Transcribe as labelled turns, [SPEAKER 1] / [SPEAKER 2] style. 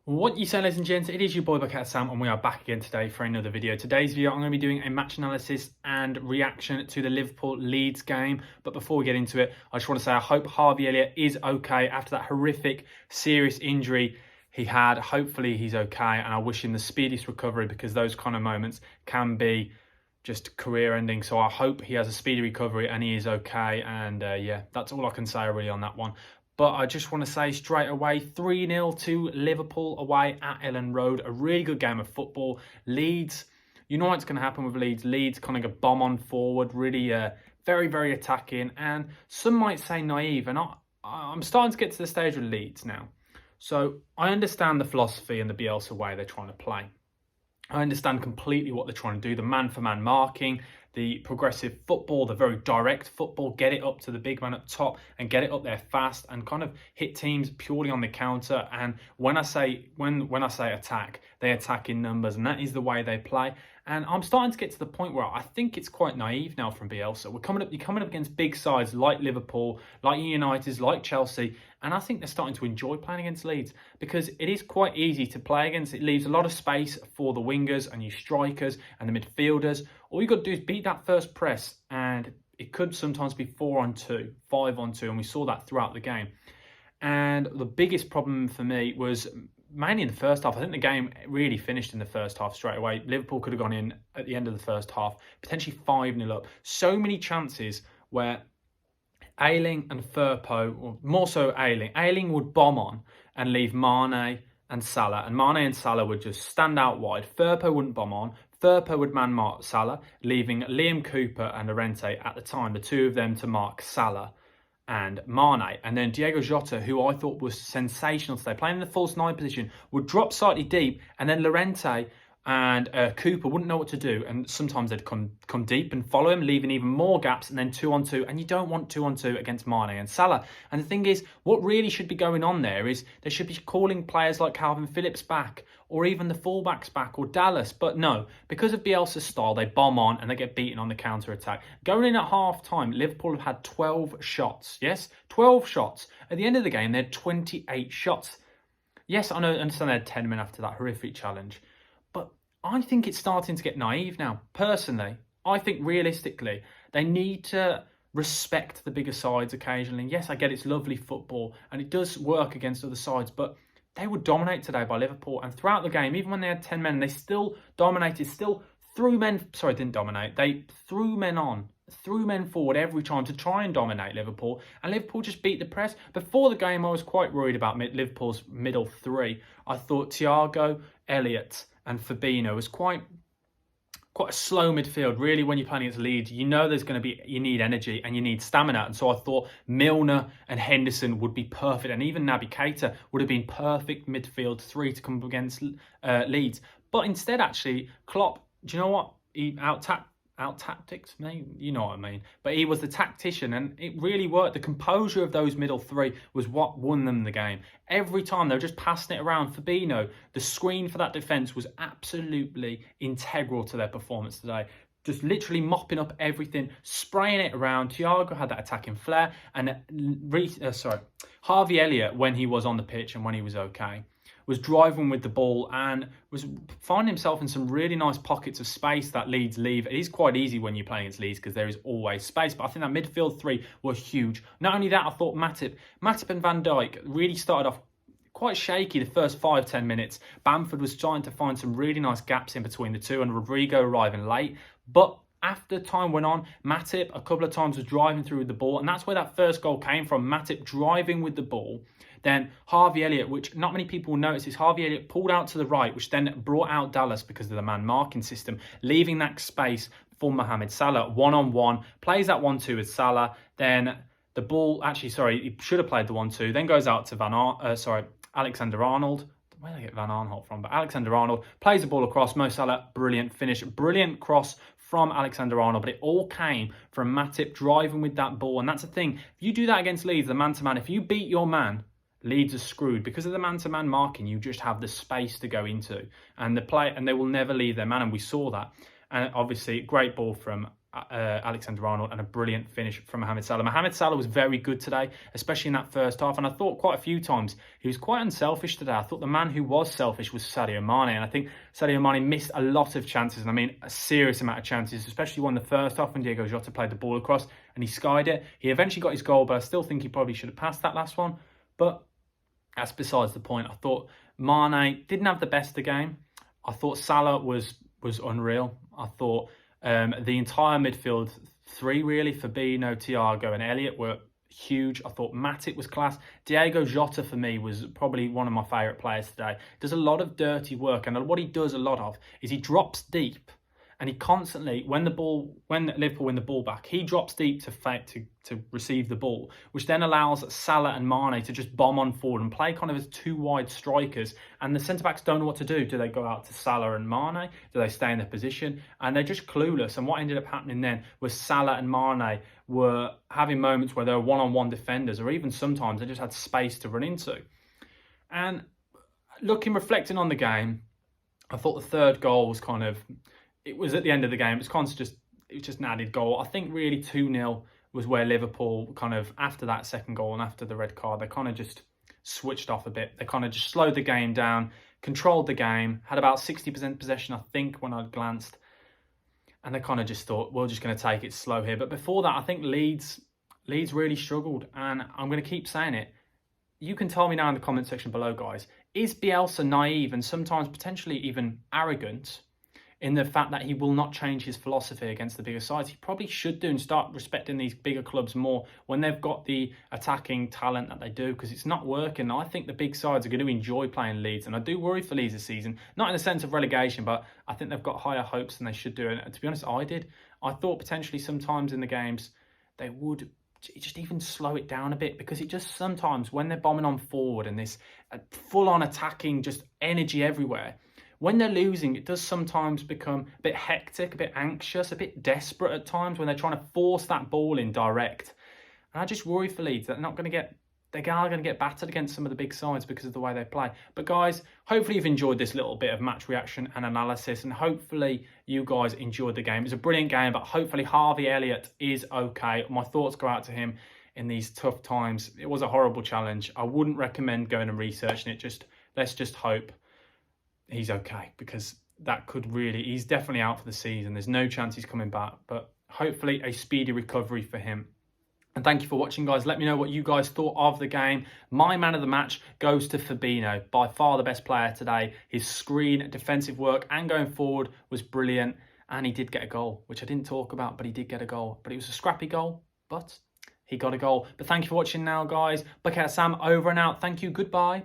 [SPEAKER 1] What you say, ladies and gents, it is your boy Bucket Sam and we are back again today for another video. Today's video I'm going to be doing a match analysis and reaction to the Liverpool Leeds game. But before we get into it, I just want to say I hope Harvey Elliot is okay after that horrific serious injury he had. Hopefully he's okay, and I wish him the speediest recovery, because those kind of moments can be just career ending. So I hope he has a speedy recovery and he is okay. And yeah, that's all I can say really on that one. But I just want to say straight away, 3-0 to Liverpool away at Elland Road. A really good game of football. Leeds, you know what's going to happen with Leeds. Leeds kind of go bomb on forward, really very, very attacking. And some might say naive. And I'm starting to get to the stage with Leeds now. So I understand the philosophy and the Bielsa way they're trying to play. I understand completely what they're trying to do. The man-for-man marking, the progressive football, the very direct football, get it up to the big man up top and get it up there fast and kind of hit teams purely on the counter. And when I say attack, they attack in numbers, and that is the way they play. And I'm starting to get to the point where I think it's quite naive now from Bielsa. You're coming up against big sides like Liverpool, like United, like Chelsea, and I think they're starting to enjoy playing against Leeds, because it is quite easy to play against. It leaves a lot of space for the wingers and your strikers and the midfielders. All you got to do is beat that first press, and it could sometimes be 4-on-2, 5-on-2, and we saw that throughout the game. And the biggest problem for me was mainly in the first half. I think the game really finished in the first half straight away. Liverpool could have gone in at the end of the first half, potentially 5-0 up. So many chances where Ayling and Firpo, or more so Ayling would bomb on and leave Mane and Salah. And Mane and Salah would just stand out wide. Firpo wouldn't bomb on. Firpo would man-mark Salah, leaving Liam Cooper and Llorente at the time, the two of them, to mark Salah and Mane. And then Diego Jota, who I thought was sensational today, playing in the false 9 position, would drop slightly deep, and then Llorente and Cooper wouldn't know what to do, and sometimes they'd come deep and follow him, leaving even more gaps, and then 2-on-2, and you don't want 2-on-2 against Mane and Salah. And the thing is, what really should be going on there is they should be calling players like Calvin Phillips back, or even the fullbacks back, or Dallas. But no, because of Bielsa's style, they bomb on and they get beaten on the counter-attack. Going in at half-time, Liverpool have had 12 shots. Yes, 12 shots. At the end of the game, they had 28 shots. Yes, I understand they had 10 men after that horrific challenge. But I think it's starting to get naive now. Personally, I think realistically, they need to respect the bigger sides occasionally. Yes, I get it's lovely football and it does work against other sides, but they were dominated today by Liverpool. And throughout the game, even when they had 10 men, they still dominated, still threw men, sorry, didn't dominate. They threw men on, threw men forward every time to try and dominate Liverpool. And Liverpool just beat the press. Before the game, I was quite worried about Liverpool's middle three. I thought Thiago, Elliot and Fabinho was quite a slow midfield. Really, when you're playing against Leeds, you know you need energy and you need stamina. And so I thought Milner and Henderson would be perfect, and even Naby Keita would have been perfect midfield three to come up against Leeds. But instead, actually, Klopp, do you know what? He out-tactics me, you know what I mean. But he was the tactician, and it really worked. The composure of those middle three was what won them the game. Every time they were just passing it around. Fabinho, the screen for that defence was absolutely integral to their performance today. Just literally mopping up everything, spraying it around. Thiago had that attacking flair, and Harvey Elliot, when he was on the pitch and when he was okay, was driving with the ball and was finding himself in some really nice pockets of space that Leeds leave. It is quite easy when you're playing against Leeds because there is always space, but I think that midfield three were huge. Not only that, I thought Matip and Van Dijk really started off quite shaky the first 5-10 minutes. Bamford was trying to find some really nice gaps in between the two, and Rodrigo arriving late. But after time went on, Matip a couple of times was driving through with the ball, and that's where that first goal came from. Matip driving with the ball. Then Harvey Elliott, which not many people will notice, is Harvey Elliott pulled out to the right, which then brought out Dallas because of the man marking system, leaving that space for Mohamed Salah. 1-on-1, plays that 1-2 with Salah. Then the ball, he should have played the 1-2. Then goes out to Alexander-Arnold. Where did I get Van Aanholt from? But Alexander-Arnold plays the ball across. Mo Salah, brilliant finish, brilliant cross from Alexander-Arnold, but it all came from Matip driving with that ball. And that's the thing. If you do that against Leeds, the man-to-man, if you beat your man, Leeds are screwed. Because of the man-to-man marking, you just have the space to go into. And they will never leave their man, and we saw that. And obviously, great ball from Alexander-Arnold, and a brilliant finish from Mohamed Salah. Mohamed Salah was very good today, especially in that first half, and I thought quite a few times he was quite unselfish today. I thought the man who was selfish was Sadio Mane, and I think Sadio Mane missed a lot of chances, and I mean a serious amount of chances, especially one in the first half when Diogo Jota played the ball across and he skied it. He eventually got his goal, but I still think he probably should have passed that last one, but that's besides the point. I thought Mane didn't have the best of the game. I thought Salah was unreal. I thought the entire midfield three, really, Fabinho, Thiago and Elliot, were huge. I thought Matip was class. Diogo Jota, for me, was probably one of my favourite players today. Does a lot of dirty work, and what he does a lot of is he drops deep, and he constantly, when Liverpool win the ball back, he drops deep to receive the ball, which then allows Salah and Mane to just bomb on forward and play kind of as two wide strikers. And the centre-backs don't know what to do. Do they go out to Salah and Mane? Do they stay in their position? And they're just clueless. And what ended up happening then was Salah and Mane were having moments where they were one-on-one defenders, or even sometimes they just had space to run into. And reflecting on the game, I thought the third goal was kind of, it was at the end of the game. It was just an added goal. I think really 2-0 was where Liverpool kind of, after that second goal and after the red card, they kind of just switched off a bit. They kind of just slowed the game down, controlled the game, had about 60% possession, I think, when I glanced. And they kind of just thought, we're just going to take it slow here. But before that, I think Leeds really struggled. And I'm going to keep saying it. You can tell me now in the comment section below, guys. Is Bielsa naive and sometimes potentially even arrogant in the fact that he will not change his philosophy against the bigger sides? He probably should do and start respecting these bigger clubs more when they've got the attacking talent that they do, because it's not working. I think the big sides are going to enjoy playing Leeds, and I do worry for Leeds this season, not in the sense of relegation, but I think they've got higher hopes than they should do. And to be honest, I did. I thought potentially sometimes in the games they would just even slow it down a bit, because it just sometimes, when they're bombing on forward and this full-on attacking, just energy everywhere, when they're losing, it does sometimes become a bit hectic, a bit anxious, a bit desperate at times when they're trying to force that ball in direct. And I just worry for Leeds that they are going to get battered against some of the big sides because of the way they play. But guys, hopefully you've enjoyed this little bit of match reaction and analysis, and hopefully you guys enjoyed the game. It was a brilliant game, but hopefully Harvey Elliott is okay. My thoughts go out to him in these tough times. It was a horrible challenge. I wouldn't recommend going and researching it. Let's just hope he's okay, because that could really, he's definitely out for the season. There's no chance he's coming back, but hopefully a speedy recovery for him. And thank you for watching, guys. Let me know what you guys thought of the game. My man of the match goes to Fabinho, by far the best player today. His screen, defensive work and going forward was brilliant, and he did get a goal, which I didn't talk about, but he did get a goal. But it was a scrappy goal, but he got a goal. But thank you for watching now, guys. Bucket Sam over and out. Thank you. Goodbye.